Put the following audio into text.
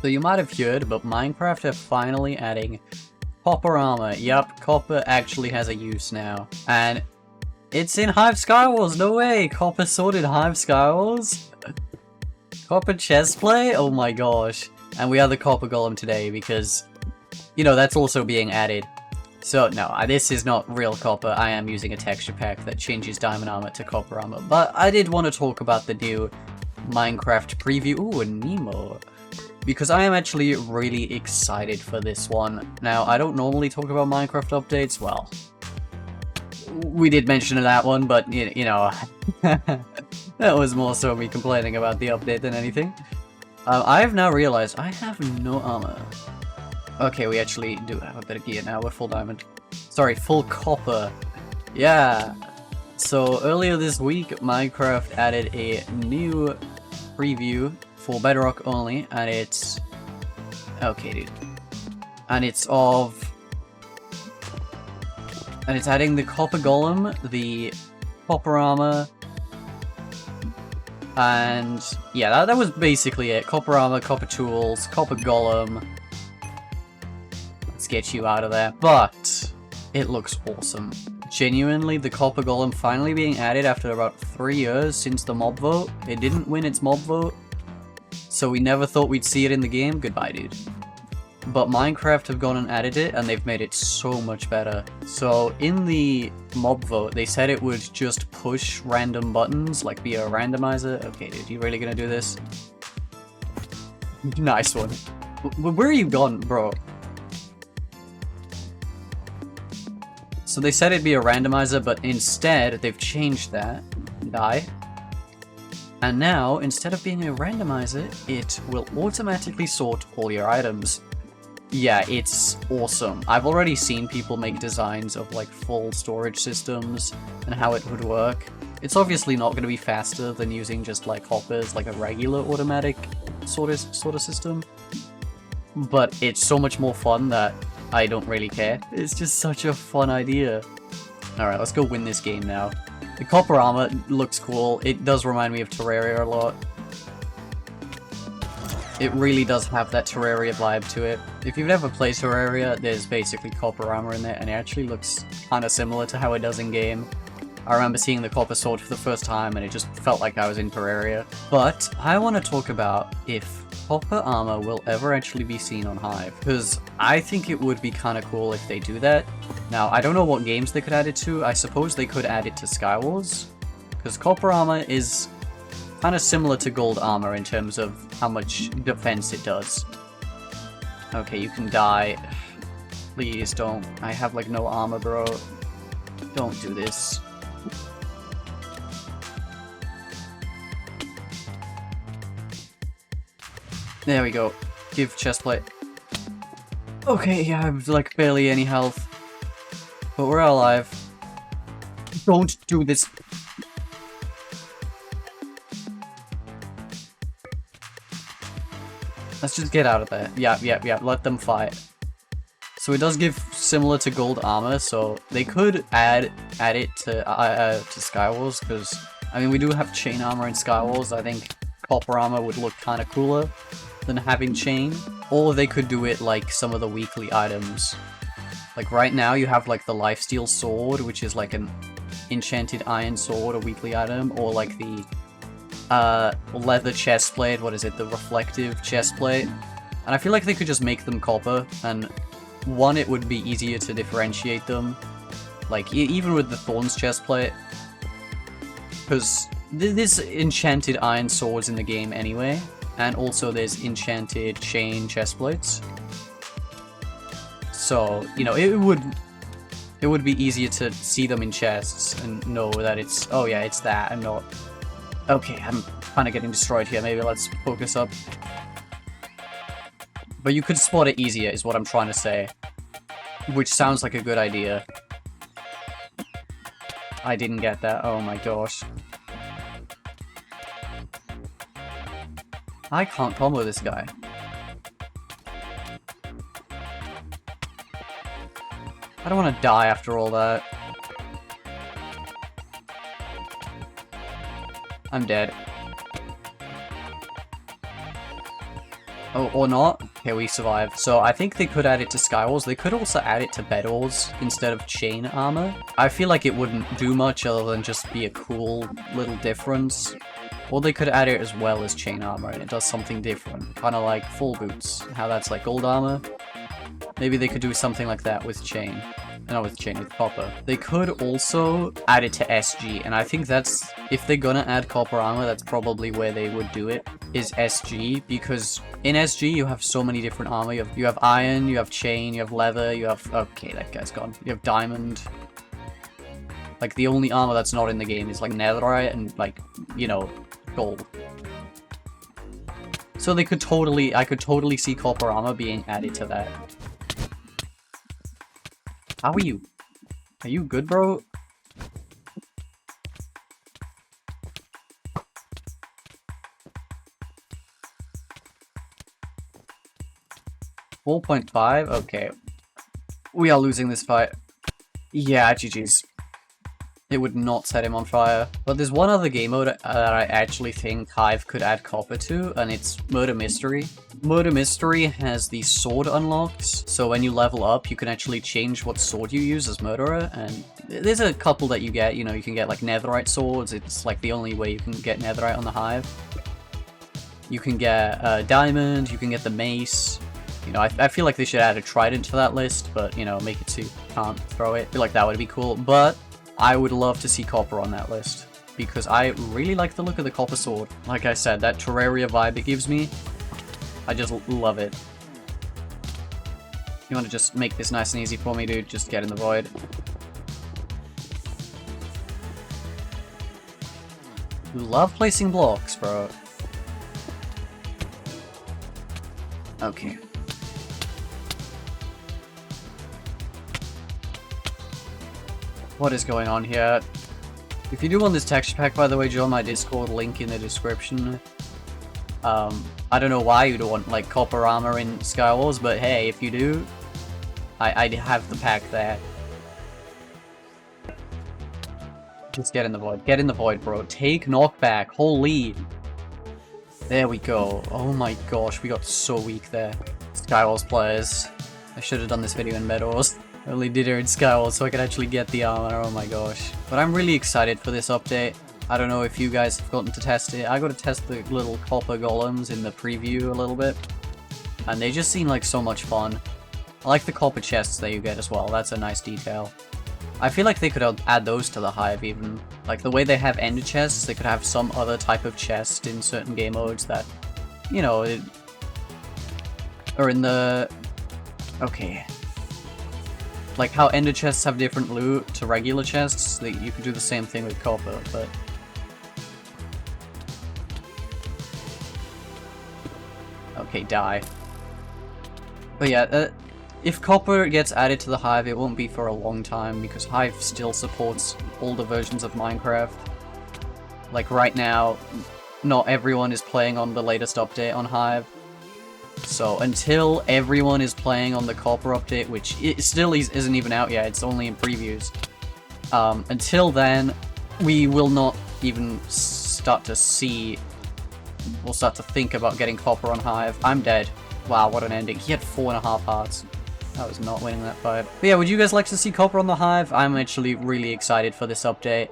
So you might have heard, but Minecraft are finally adding copper armor. Yup, copper actually has a use now. And it's in Hive Skywars, no way! Copper sword in Hive Skywars? Copper chestplate? Oh my gosh. And we have the copper golem today because, you know, that's also being added. So no, this is not real copper. I am using a texture pack that changes diamond armor to copper armor. But I did want to talk about the new Minecraft preview. Ooh, a Nemo. Because I am actually really excited for this one. Now, I don't normally talk about Minecraft updates. Well, we did mention that one, but you know, that was more so me complaining about the update than anything. I have now realized I have no armor. Okay, we actually do have a bit of gear now. We're full diamond. Sorry, full copper. Yeah. So earlier this week, Minecraft added a new preview for Bedrock only, and it's... Okay, dude. And it's adding the copper golem, the copper armor, and yeah, that was basically it. Copper armor, copper tools, copper golem. Let's get you out of there. But it looks awesome. Genuinely, the copper golem finally being added after about 3 years since the mob vote. It didn't win its mob vote, so we never thought we'd see it in the game. Goodbye, dude. But Minecraft have gone and added it, and they've made it so much better. So in the mob vote, they said it would just push random buttons, like be a randomizer. Okay, dude, you really gonna do this? Nice one. Where are you gone, bro? So they said it'd be a randomizer, but instead they've changed that. Die. And now, instead of being a randomizer, it will automatically sort all your items. Yeah, it's awesome. I've already seen people make designs of like full storage systems and how it would work. It's obviously not going to be faster than using just like hoppers, like a regular automatic sort of system. But it's so much more fun that I don't really care. It's just such a fun idea. Alright, let's go win this game now. The copper armor looks cool. It does remind me of Terraria a lot. It really does have that Terraria vibe to it. If you've never played Terraria, there's basically copper armor in there, and it actually looks kind of similar to how it does in-game. I remember seeing the copper sword for the first time, and it just felt like I was in Terraria. But I want to talk about if copper armor will ever actually be seen on Hive, because I think it would be kind of cool if they do that. Now, I don't know what games they could add it to. I suppose they could add it to Skywars, because copper armor is kind of similar to gold armor in terms of how much defense it does. Okay, you can die. Please don't. I have like no armor, bro. Don't do this. There we go. Give chestplate. Okay, yeah, I have like barely any health. But we're alive. Don't do this. Let's just get out of there. Yeah. Let them fight. So it does give similar to gold armor, so they could add it to Skywars, because I mean we do have chain armor in Skywars. I think copper armor would look kind of cooler than having chain. Or they could do it like some of the weekly items. Like right now you have like the lifesteal sword, which is like an enchanted iron sword, a weekly item, or like the leather chestplate, what is it, the reflective chestplate. And I feel like they could just make them copper, and one, it would be easier to differentiate them, like even with the thorns chestplate, because there's enchanted iron swords in the game anyway, and also there's enchanted chain chestplates. So, you know, it would be easier to see them in chests and know that it's, oh yeah, it's that, and not... Okay, I'm kind of getting destroyed here. Maybe let's focus up. But you could spot it easier, is what I'm trying to say. Which sounds like a good idea. I didn't get that. Oh my gosh. I can't combo this guy. I don't want to die after all that. I'm dead. Oh, or not. Okay, we survived. So I think they could add it to Skywars. They could also add it to bed ores instead of chain armor. I feel like it wouldn't do much other than just be a cool little difference. Or they could add it as well as chain armor and it does something different. Kind of like full boots. How that's like gold armor. Maybe they could do something like that with chain. Not with chain, with copper. They could also add it to SG, and I think that's, if they're gonna add copper armor, that's probably where they would do it, is SG, because in SG you have so many different armor. You have iron, you have chain, you have leather, you have, okay, that guy's gone. You have diamond. Like, the only armor that's not in the game is like netherite and like, you know, gold. So they could totally, I could totally see copper armor being added to that. How are you? Are you good, bro? .5? Okay. We are losing this fight. Yeah, GG's. It would not set him on fire. But there's one other game mode that I actually think Hive could add copper to, and it's Murder Mystery. Murder Mystery has these sword unlocks, so when you level up, you can actually change what sword you use as Murderer, and there's a couple that you get, you know, you can get like netherite swords, it's like the only way you can get netherite on the Hive. You can get diamond, you can get the mace. You know, I feel like they should add a trident to that list, but, you know, make it so you can't throw it. I feel like that would be cool, but I would love to see copper on that list, because I really like the look of the copper sword. Like I said, that Terraria vibe it gives me, I just love it. You want to just make this nice and easy for me, dude? Just get in the void. You love placing blocks, bro. Okay. What is going on here? If you do want this texture pack, by the way, join my Discord, link in the description. I don't know why you'd want, like, copper armor in Skywars, but hey, if you do, I'd have the pack there. Just get in the void. Get in the void, bro. Take knockback. Holy. There we go. Oh my gosh, we got so weak there. Skywars players. I should have done this video in Meadows. I only did it in Skywars so I could actually get the armor. Oh my gosh. But I'm really excited for this update. I don't know if you guys have gotten to test it. I got to test the little copper golems in the preview a little bit. And they just seem like so much fun. I like the copper chests that you get as well. That's a nice detail. I feel like they could add those to the Hive even. Like the way they have ender chests, they could have some other type of chest in certain game modes that, you know, or in the... Okay. Like how ender chests have different loot to regular chests, you could do the same thing with copper, but... Okay, die. But yeah, if copper gets added to the Hive, it won't be for a long time, because Hive still supports older versions of Minecraft. Like right now, not everyone is playing on the latest update on Hive. So until everyone is playing on the copper update, which it still isn't even out yet, it's only in previews. Until then, we will not even start to see, we'll start to think about getting copper on Hive. I'm dead. Wow, what an ending. He had 4.5 hearts. I was not winning that fight. But yeah, would you guys like to see copper on the Hive? I'm actually really excited for this update.